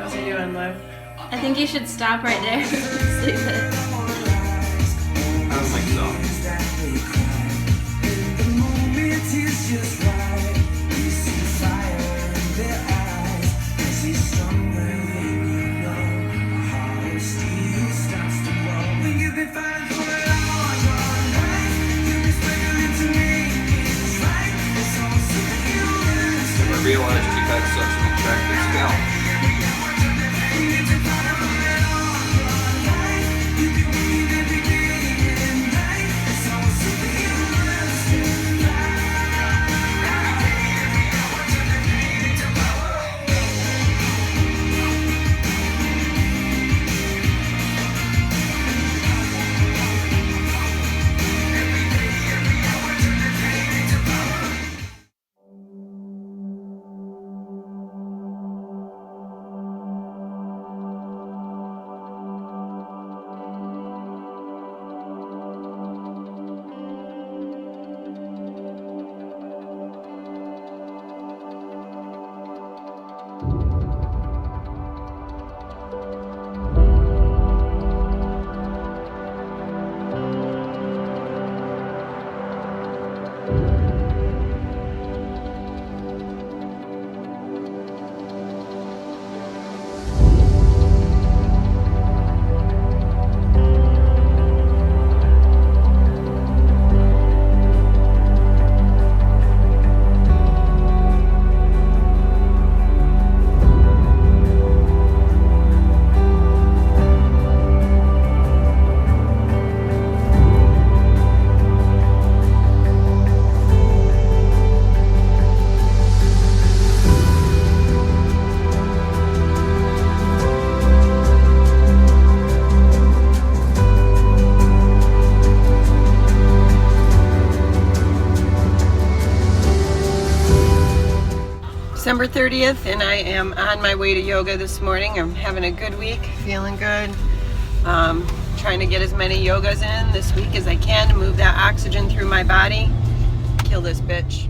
How's he doing, Liv? I think you should stop right there. Stupid. I don't think so. Never realized you had such an attractive scalp. December 30th, and I am on my way to yoga this morning. I'm having a good week, feeling good. Trying to get as many yogas in this week as I can to move that oxygen through my body. Kill this bitch.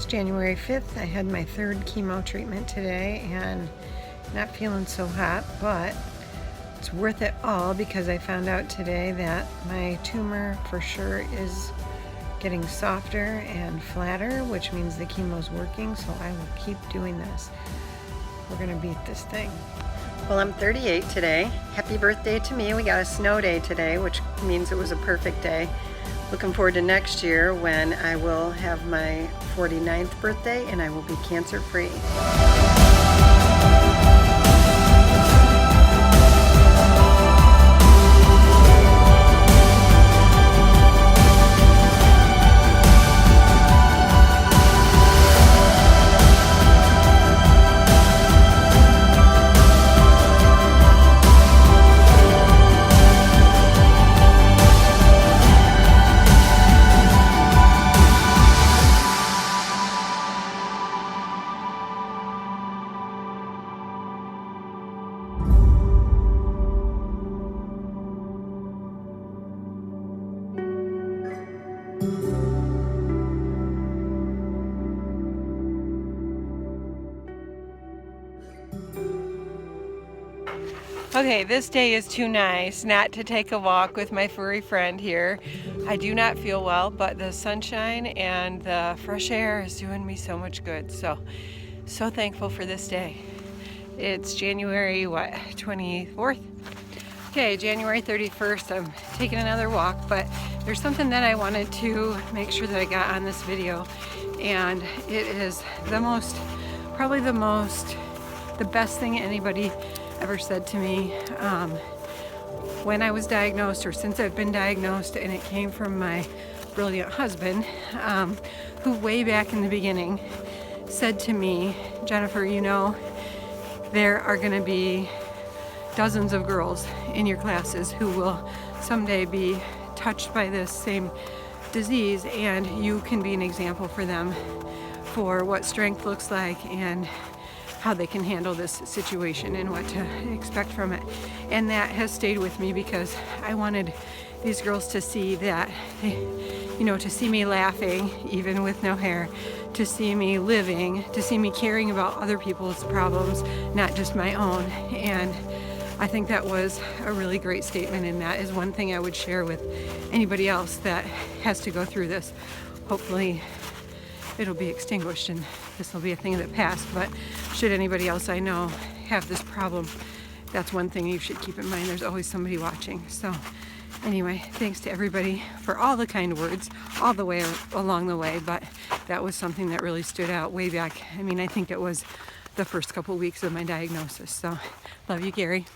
January 5th, I had my third chemo treatment today and not feeling so hot, but it's worth it all because I found out today that my tumor for sure is getting softer and flatter, which means the chemo's working, so I will keep doing this. We're gonna beat this thing. Well, I'm 38 today. Happy birthday to me. We got a snow day today, which means it was a perfect day. Looking forward to next year when I will have my 49th birthday and I will be cancer free. Okay, this day is too nice not to take a walk with my furry friend here. I do not feel well, but the sunshine and the fresh air is doing me so much good. So thankful for this day. It's January, 24th? Okay, January 31st, I'm taking another walk, but there's something that I wanted to make sure that I got on this video, and it is the best thing anybody ever said to me when I was diagnosed, or since I've been diagnosed, and it came from my brilliant husband, who way back in the beginning said to me, Jennifer, you know, there are going to be dozens of girls in your classes who will someday be touched by this same disease, and you can be an example for them for what strength looks like and how they can handle this situation and what to expect from it. And that has stayed with me because I wanted these girls to see that, you know, to see me laughing even with no hair, to see me living, to see me caring about other people's problems, not just my own. And I think that was a really great statement, and that is one thing I would share with anybody else that has to go through this. Hopefully it'll be extinguished and this will be a thing of the past, but should anybody else I know have this problem, that's one thing you should keep in mind. There's always somebody watching. So anyway, thanks to everybody for all the kind words all the way along the way, but that was something that really stood out way back. I mean, I think it was the first couple weeks of my diagnosis. So love you, Gary.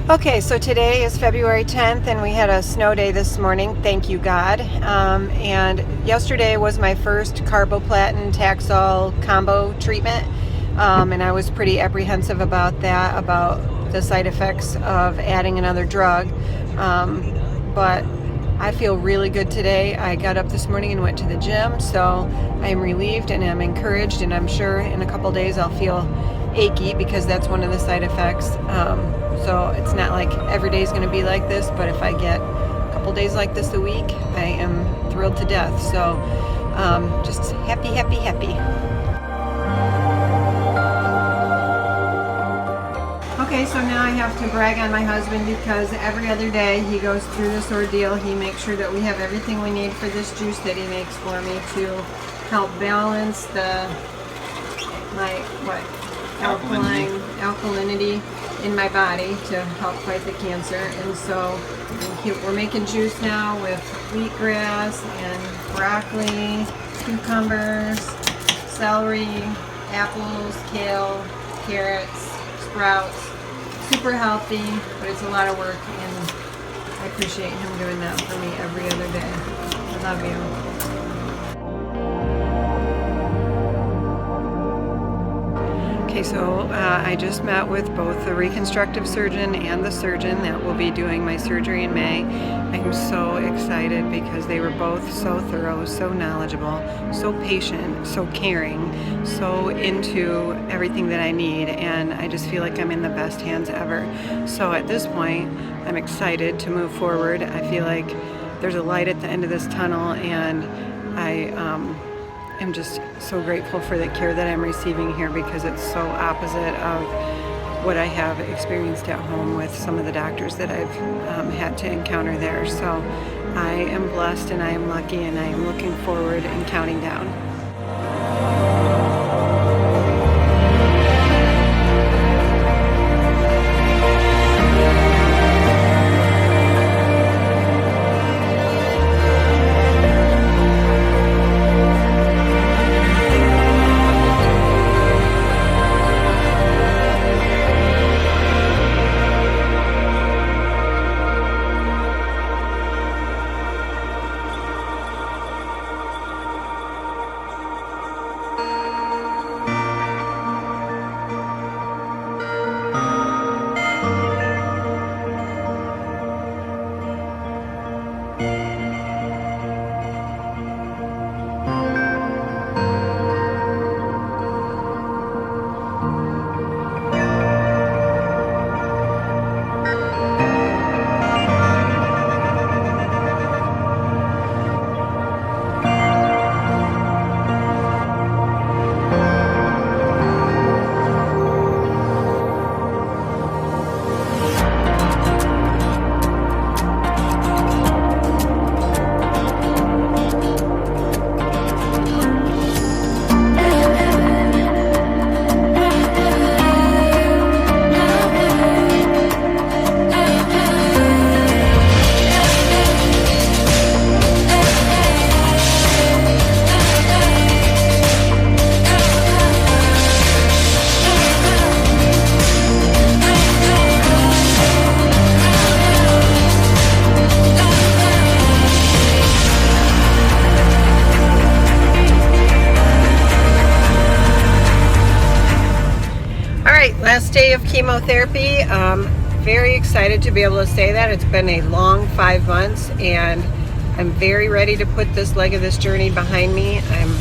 Okay, so today is February 10th, and we had a snow day this morning, thank you God. And yesterday was my first carboplatin Taxol combo treatment, and I was pretty apprehensive about that, about the side effects of adding another drug. But I feel really good today. I got up this morning and went to the gym, so I'm relieved and I'm encouraged, and I'm sure in a couple days I'll feel achy because that's one of the side effects. So it's not like every day is going to be like this, but if I get a couple days like this a week, I am thrilled to death. So just happy. Okay, so now I have to brag on my husband because every other day he goes through this ordeal. He makes sure that we have everything we need for this juice that he makes for me to help balance alkalinity in my body to help fight the cancer. And so we're making juice now with wheatgrass and broccoli, cucumbers, celery, apples, kale, carrots, sprouts. Super healthy, but it's a lot of work, and I appreciate him doing that for me every other day. I love you. Okay, so I just met with both the reconstructive surgeon and the surgeon that will be doing my surgery in May. I'm so excited because they were both so thorough, so knowledgeable, so patient, so caring, so into everything that I need, and I just feel like I'm in the best hands ever. So at this point, I'm excited to move forward. I feel like there's a light at the end of this tunnel, and I'm just so grateful for the care that I'm receiving here because it's so opposite of what I have experienced at home with some of the doctors that I've had to encounter there. So I am blessed and I am lucky, and I am looking forward and counting down. chemotherapy. Very excited to be able to say that. It's been a long 5 months, and I'm very ready to put this leg of this journey behind me. I'm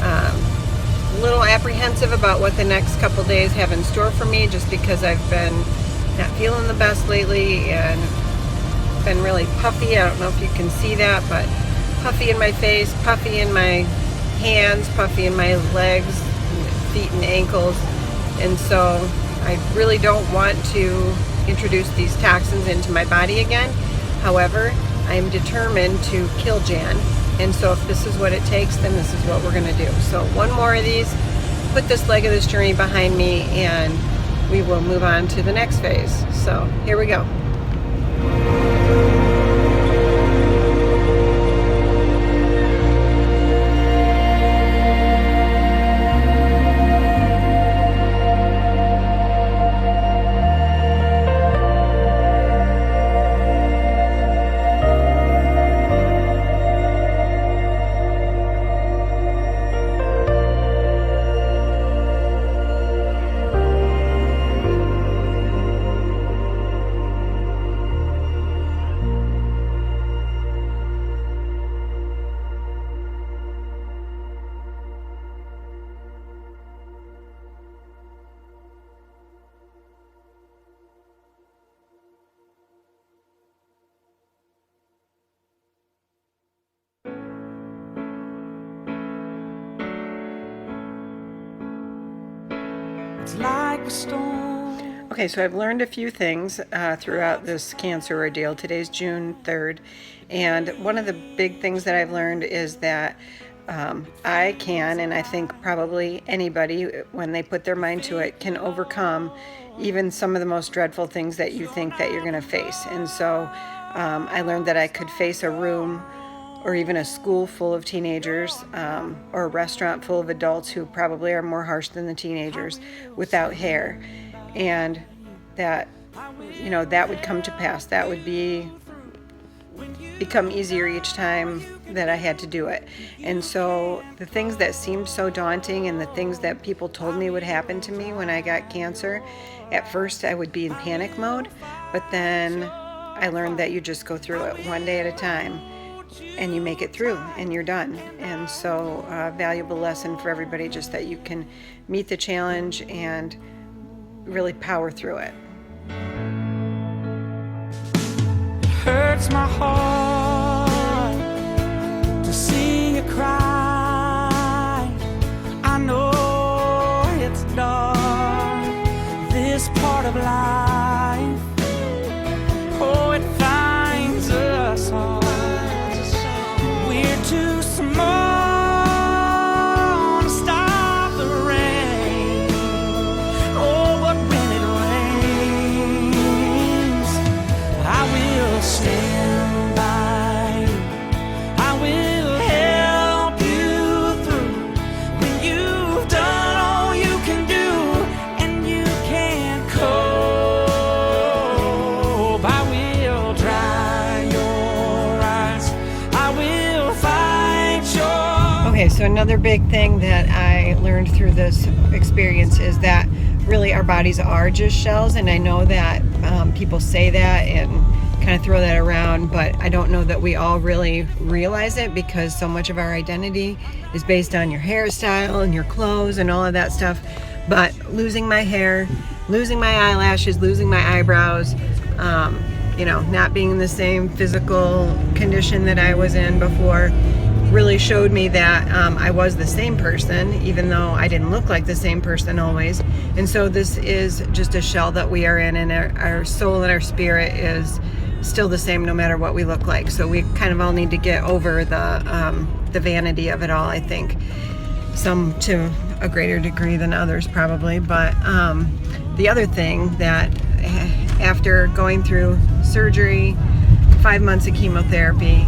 a little apprehensive about what the next couple days have in store for me, just because I've been not feeling the best lately and been really puffy. I don't know if you can see that, but puffy in my face, puffy in my hands, puffy in my legs, feet and ankles. And so I really don't want to introduce these toxins into my body again. However, I am determined to kill Jan. And so if this is what it takes, then this is what we're gonna do. So one more of these, put this leg of this journey behind me, and we will move on to the next phase. So here we go. It's like a storm. Okay, so I've learned a few things throughout this cancer ordeal. Today's June 3rd, and one of the big things that I've learned is that I can, and I think probably anybody, when they put their mind to it, can overcome even some of the most dreadful things that you think that you're going to face. And so I learned that I could face a room or even a school full of teenagers, or a restaurant full of adults who probably are more harsh than the teenagers, without hair. And that, you know, that would come to pass. That would become easier each time that I had to do it. And so the things that seemed so daunting and the things that people told me would happen to me when I got cancer, at first I would be in panic mode, but then I learned that you just go through it one day at a time, and you make it through, and you're done. And so valuable lesson for everybody, just that you can meet the challenge and really power through it. It hurts my heart to see you cry. I know it's dark, this part of life. Oh, it finds us hard. We're too small to stop the rain. Oh, but when it rains, I will stand by. I will help you through. When you've done all you can do and you can't cope, I will dry your eyes. I will fight your. Okay, so another big thing that I learned through this experience is that really our bodies are just shells, and I know that people say that and kind of throw that around, but I don't know that we all really realize it, because so much of our identity is based on your hairstyle and your clothes and all of that stuff. But losing my hair, losing my eyelashes, losing my eyebrows, you know, not being in the same physical condition that I was in before, really showed me that I was the same person, even though I didn't look like the same person always. And so this is just a shell that we are in, and our soul and our spirit is still the same no matter what we look like. So we kind of all need to get over the vanity of it all, I think. Some to a greater degree than others probably. But the other thing that after going through surgery, 5 months of chemotherapy,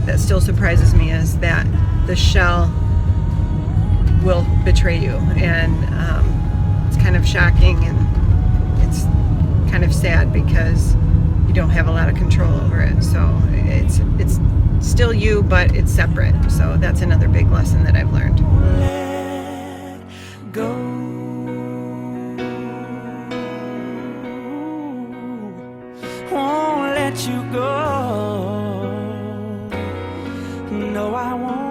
that still surprises me is that the shell will betray you. And it's kind of shocking, and it's kind of sad because you don't have a lot of control over it. So it's still you, but it's separate. So that's another big lesson that I've learned. Let go. let you go. No, I won't.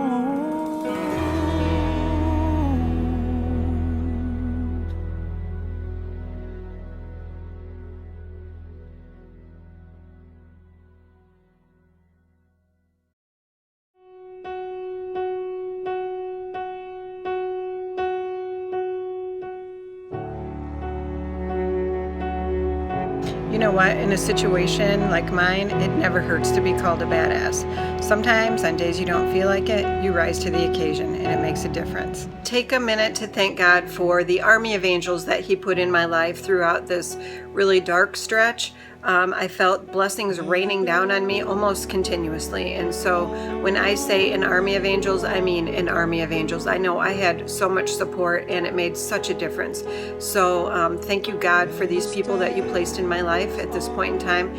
You know what? In a situation like mine, it never hurts to be called a badass. Sometimes, on days you don't feel like it, you rise to the occasion, and it makes a difference. Take a minute to thank God for the army of angels that He put in my life throughout this really dark stretch. I felt blessings raining down on me almost continuously. And so when I say an army of angels, I mean an army of angels. I know I had so much support and it made such a difference. So thank you, God, for these people that you placed in my life at this point in time.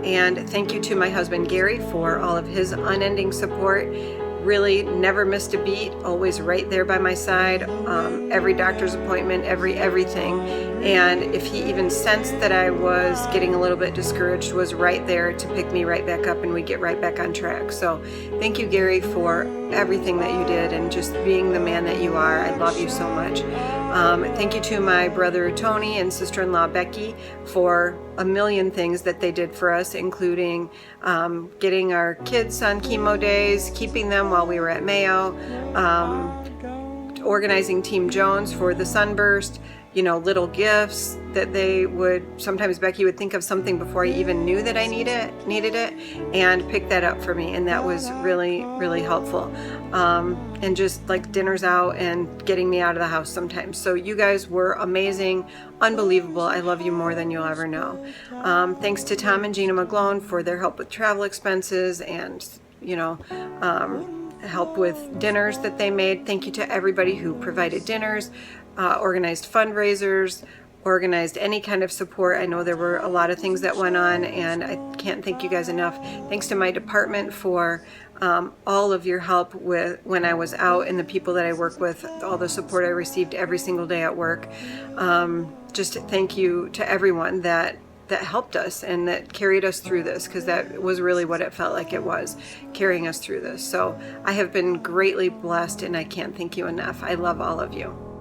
And thank you to my husband, Gary, for all of his unending support. Really never missed a beat, always right there by my side, every doctor's appointment, everything. And if he even sensed that I was getting a little bit discouraged, was right there to pick me right back up and we get right back on track. So thank you, Gary, for everything that you did and just being the man that you are. I love you so much. Thank you to my brother Tony and sister-in-law Becky for a million things that they did for us, including getting our kids on chemo days, keeping them while we were at Mayo, organizing Team Jones for the sunburst, little gifts that they would, sometimes Becky would think of something before I even knew that I needed it and pick that up for me. And that was really, really helpful. And just like dinners out and getting me out of the house sometimes. So you guys were amazing, unbelievable. I love you more than you'll ever know. Thanks to Tom and Gina McGlone for their help with travel expenses and, help with dinners that they made. Thank you to everybody who provided dinners, organized fundraisers, organized any kind of support. I know there were a lot of things that went on, and I can't thank you guys enough. Thanks to my department for all of your help with when I was out, and the people that I work with, all the support I received every single day at work. Just thank you to everyone that helped us and that carried us through this, because that was really what it felt like it was, carrying us through this. So I have been greatly blessed, and I can't thank you enough. I love all of you.